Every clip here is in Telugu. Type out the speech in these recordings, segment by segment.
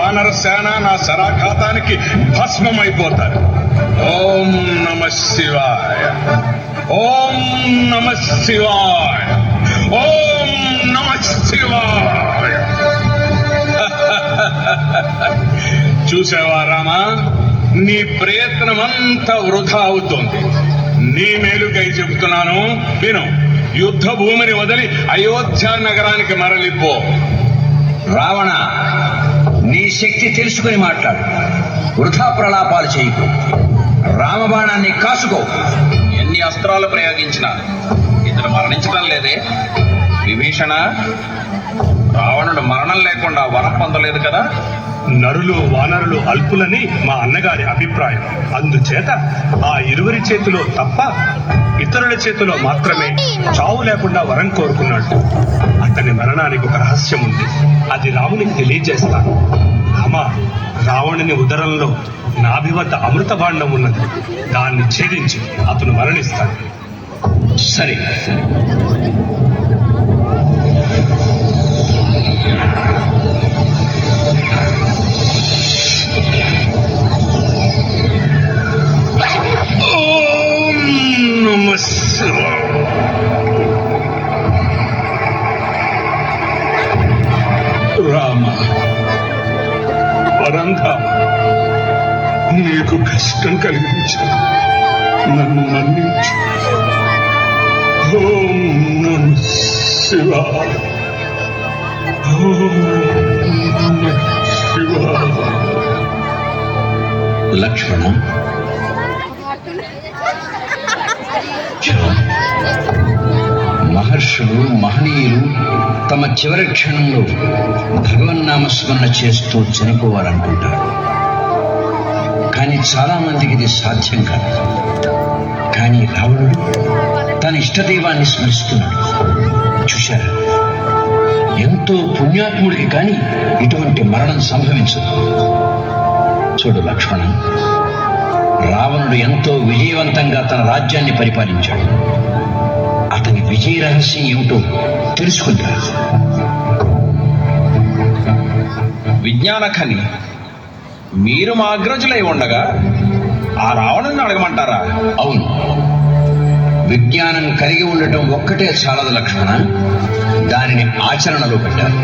వానర సేన నా శరాఘాతానికి భస్మమైపోతారు. ఓం నమ శివాయ, ఓం నమ శివాయ, ఓం నమ శివాయ. చూసావా రామా, నీ ప్రయత్నమంతా వృధా అవుతోంది. నీ మేలుకై చెబుతున్నాను, విను. యుద్ధ భూమిని వదిలి అయోధ్య నగరానికి మరలిపో. రావణ, నీ శక్తి తెలుసుకుని మాట్లాడు. వృథా ప్రలాపాలు చేయకు. రామబాణాన్ని కాసుకో. ఎన్ని అస్త్రాలు ప్రయోగించినా ఇతను మరణించడం లేదే. విభీషణ, రావణుడు మరణం లేకుండా వరం పొందలేదు కదా. నరులు వానరులు అల్పులని మా అన్నగారి అభిప్రాయం. అందుచేత ఆ ఇరువురి చేతిలో తప్ప ఇతరుల చేతిలో మాత్రమే చావు లేకుండా వరం కోరుకున్నాడు. అతని మరణానికి ఒక రహస్యం ఉంది, అది రామునికి తెలియజేస్తాను. రామా, రావణుని ఉదరంలో నాభి వద్ద అమృత భాండం ఉన్నది. దాన్ని ఛేదించి అతను మరణిస్తాడు. సరే. రామ, పరంగా నీకు కష్టం కలిగించాను, నన్ను మన్నించు. ఓం నమ శివాయ, ఓం నమ శివాయ. లక్ష్మణ, మహర్షులు మహనీయులు తమ చివరి క్షణంలో భగవన్నామస్మరణ చేస్తూ చనిపోవాలనుకుంటారు. కానీ చాలా మందికి ఇది సాధ్యం కాదు. కానీ రావణుడు తన ఇష్టదైవాన్ని స్మరిస్తున్నాడు. చూశారా, ఎంతో పుణ్యాత్ముడికి కానీ ఇటువంటి మరణం సంభవించదు. చూడు లక్ష్మణ, రావణుడు ఎంతో విజయవంతంగా తన రాజ్యాన్ని పరిపాలించాడు. అతని విజయ రహస్యం ఏమిటో తెలుసుకుంటా. విజ్ఞాన ఖని, మీరు మా అగ్రజులై ఉండగా ఆ రావణుని అడగమంటారా? అవును, విజ్ఞానం కలిగి ఉండటం ఒక్కటే చాలదు లక్ష్మణ, దానిని ఆచరణలో పెట్టారు.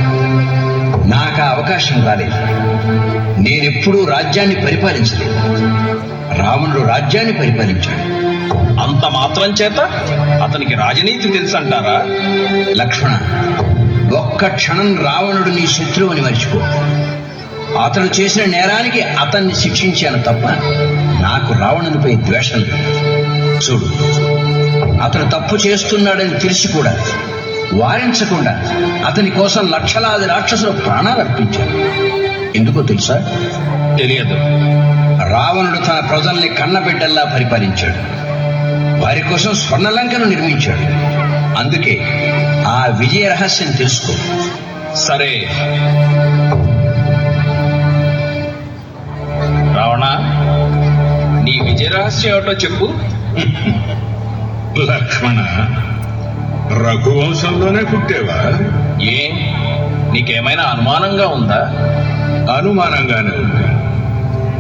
నాకు ఆ అవకాశం రాలేదు. నేనెప్పుడూ రాజ్యాన్ని పరిపాలించలేదు. రావణుడు రాజ్యాన్ని పరిపాలించాడు. అంత మాత్రం చేత అతనికి రాజనీతి తెలుసంటారా? లక్ష్మణ, ఒక్క క్షణం రావణుడు నీ శత్రువు అని మర్చిపో. అతడు చేసిన నేరానికి అతన్ని శిక్షించాను తప్ప నాకు రావణునిపై ద్వేషం లేదు. చూడు, అతను తప్పు చేస్తున్నాడని తెలిసి కూడా వారించకుండా అతని కోసం లక్షలాది రాక్షసులు ప్రాణాలు అర్పించారు. ఎందుకో తెలుసా? తెలియదు. రావణుడు తన ప్రజల్ని కన్నబిడ్డల్లా పరిపాలించాడు. వారి కోసం స్వర్ణలంకను నిర్మించాడు. అందుకే ఆ విజయ రహస్యం తెలుసుకో. సరే రావణ, నీ విజయ రహస్యం ఏమిటో చెప్పు. లక్ష్మణ, రఘువంశంలోనే పుట్టేవా? ఏ, నీకేమైనా అనుమానంగా ఉందా? అనుమానంగానే ఉంది.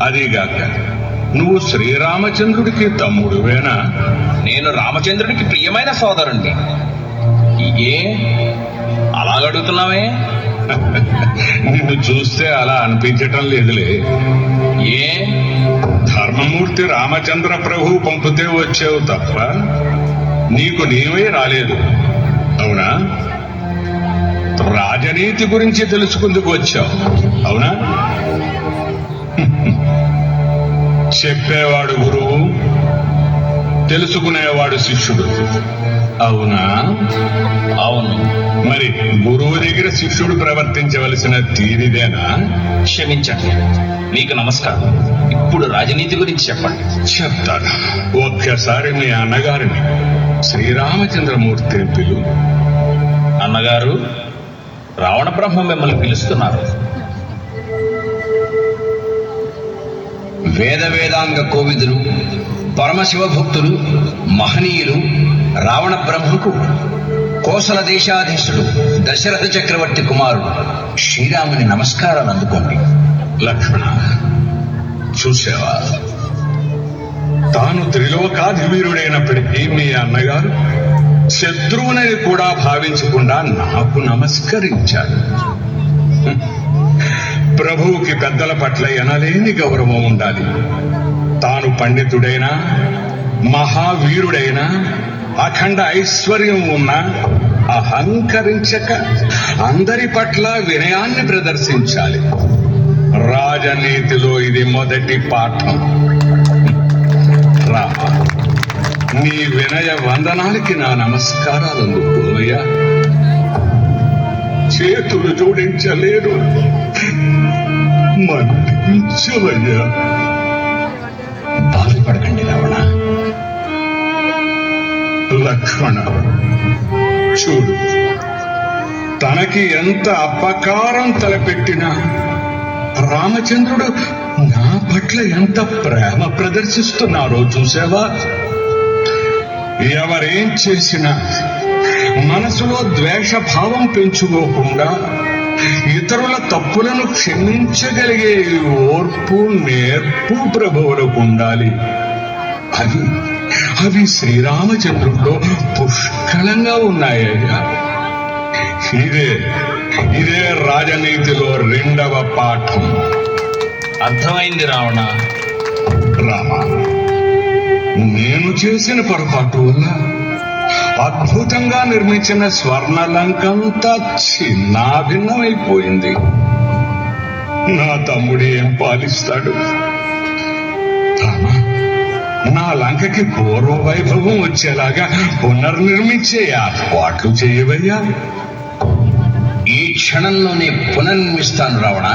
అదీగాక నువ్వు శ్రీరామచంద్రుడికి తమ్ముడువేనా? నేను రామచంద్రుడికి ప్రియమైన సోదరుణ్ణి. ఏ అలాగడుగుతున్నావే? నిన్ను చూస్తే అలా అనిపించటం లేదులే. ఏ, ధర్మమూర్తి రామచంద్ర ప్రభు పంపితే వచ్చావు తప్ప నీకు నీవే రాలేదు, అవునా? రాజనీతి గురించి తెలుసుకుందుకు వచ్చావు, అవునా? చెప్పేవాడు గురువు, తెలుసుకునేవాడు శిష్యుడు, అవునా? అవును. మరి గురువు దగ్గర శిష్యుడు ప్రవర్తించవలసిన తీరిదేనా? క్షమించండి, మీకు నమస్కారం. ఇప్పుడు రాజనీతి గురించి చెప్పండి. చెప్తాను. ఒక్కసారి మీ అన్నగారిని శ్రీరామచంద్రమూర్తి పిలు. అన్నగారు, రావణ బ్రహ్మ మిమ్మల్ని పిలుస్తున్నారు. వేదాంగ కోవిదులు, పరమశివభక్తులు, మహనీయులు రావణ బ్రహ్మకు కోసల దేశాధీశుడు దశరథ చక్రవర్తి కుమారుడు శ్రీరాముని నమస్కారాలు అందుకోండి. లక్ష్మణ, చూసావా, తాను త్రిలోకాధివీరుడైనప్పటికీ మీ అన్నగారు శత్రువునని కూడా భావించకుండా నాకు నమస్కరించాడు. ప్రభువుకి పెద్దల పట్ల ఎనలేని గౌరవం ఉండాలి. తాను పండితుడైనా, మహావీరుడైనా, అఖండ ఐశ్వర్యం ఉన్నా అహంకరించక అందరి పట్ల వినయాన్ని ప్రదర్శించాలి. రాజనీతిలో ఇది మొదటి పాఠం. రా, నీ వినయ వందనాలకి నా నమస్కారాలు అందుకోవయ్యా. చేతులు జోడించలేరు, మన్నించవయ్యా. బాధపడకండి రావణ. లక్ష్మణ, చూడు, తనకి ఎంత అపకారం తలపెట్టినా రామచంద్రుడు నా పట్ల ఎంత ప్రేమ ప్రదర్శిస్తున్నారో చూసావా? ఎవరేం చేసినా మనసులో ద్వేషభావం పెంచుకోకుండా ఇతరుల తప్పులను క్షమించగలిగే ఓర్పు, నేర్పు ప్రభువులకు ఉండాలి. అవి శ్రీరామచంద్రుల్లో పుష్కలంగా ఉన్నాయ్యా. ఇదే రాజనీతిలో రెండవ పాఠం. అర్థమైంది రావణ. రామ, నేను చేసిన పొరపాటు వల్ల అద్భుతంగా నిర్మించిన స్వర్ణలంకంతా చిన్నాభిన్నమైపోయింది. నా తమ్ముడు ఏం పాలిస్తాడు? రామ, నా లంకకి పూర్వ వైభవం వచ్చేలాగా పునర్నిర్మించే ఏర్పాట్లు చేయవయ్యా. ఈ క్షణంలోనే పునర్నిర్మిస్తాను రావణ.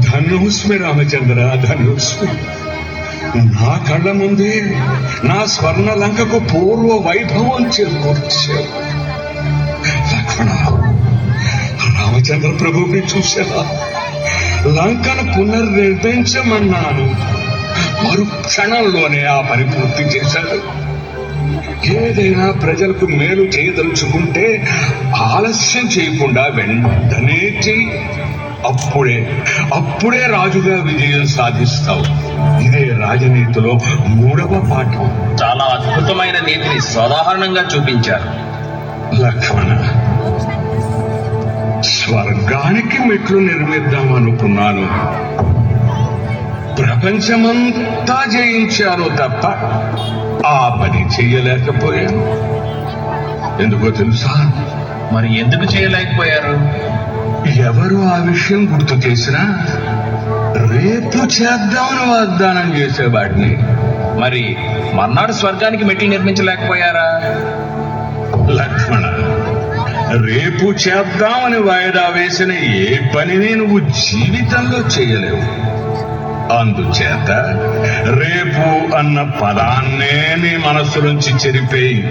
ధనుస్మి రామచంద్ర, ధనుస్మి. నా కళ్ళ ముందే నా స్వర్ణ లంకకు పూర్వ వైభవం చేకూర్చావు. లక్ష్మణ, రామచంద్ర ప్రభువుని చూసావా? లంకను పునర్నిర్మించమన్నాను, మరుక్షణంలోనే ఆ పని పూర్తి చేశాడు. ఏదైనా ప్రజలకు మేలు చేయదలుచుకుంటే ఆలస్యం చేయకుండా వెంటనే చెయ్యి. అప్పుడే రాజుగా విజయం సాధిస్తావు. ఇదే రాజనీతిలో మూడవ పాఠం. చాలా అద్భుతమైన నీతిని సాధారణంగా చూపించారు. లక్ష్మణ, స్వర్గానికి మెట్లు నిర్మిద్దామనుకున్నాను. ప్రపంచమంతా జయించాను తప్ప ఆ పని చెయ్యలేకపోయాను. ఎందుకో తెలుసా? మరి ఎందుకు చేయలేకపోయారు? ఎవరు ఆ విషయం గుర్తు చేసినా రేపు చేద్దామని వాగ్దానం చేసేవాడిని. మరి మర్నాడు స్వర్గానికి మెట్లు నిర్మించలేకపోయారా? లక్ష్మణ, రేపు చేద్దామని వాయిదా వేసిన ఏ పనిని నువ్వు జీవితంలో చేయలేవు. అందుచేత రేపు అన్న పదాన్నే నీ మనస్సు నుంచి చెరిపేయి.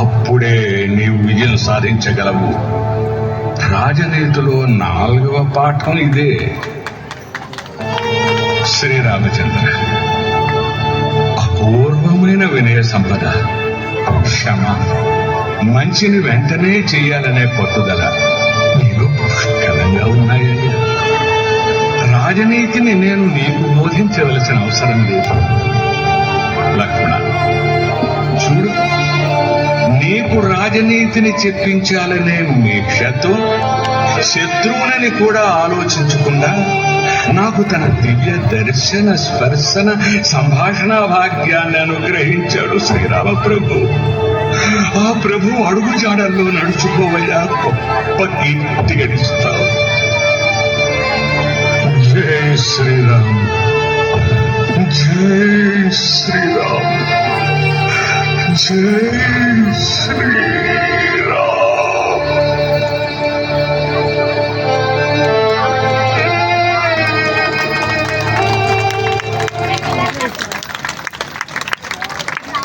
అప్పుడే నీవు విజయం సాధించగలవు. రాజనీతిలో నాలుగవ పాఠం ఇదే. శ్రీరామచంద్ర, అపూర్వమైన వినయ సంపద, క్షమ, మంచిని వెంటనే చెయ్యాలనే పట్టుదల నీలో పుష్కలంగా ఉన్నాయని రాజనీతిని నేను నీకు బోధించవలసిన అవసరం లేదు. లక్ష్మణ, చూడు, నీకు రాజనీతిని చెప్పించాలనే మీక్షతో శత్రువునని కూడా ఆలోచించకుండా నాకు తన దివ్య దర్శన, స్పర్శన, సంభాషణ భాగ్యాన్ని అనుగ్రహించాడు శ్రీరామ ప్రభు. ఆ ప్రభు అడుగు జాడల్లో నడుచుకోవయ్యా, గొప్ప కీర్తి గడిస్తావు. జై శ్రీరామ్, జై శ్రీరామ్, జై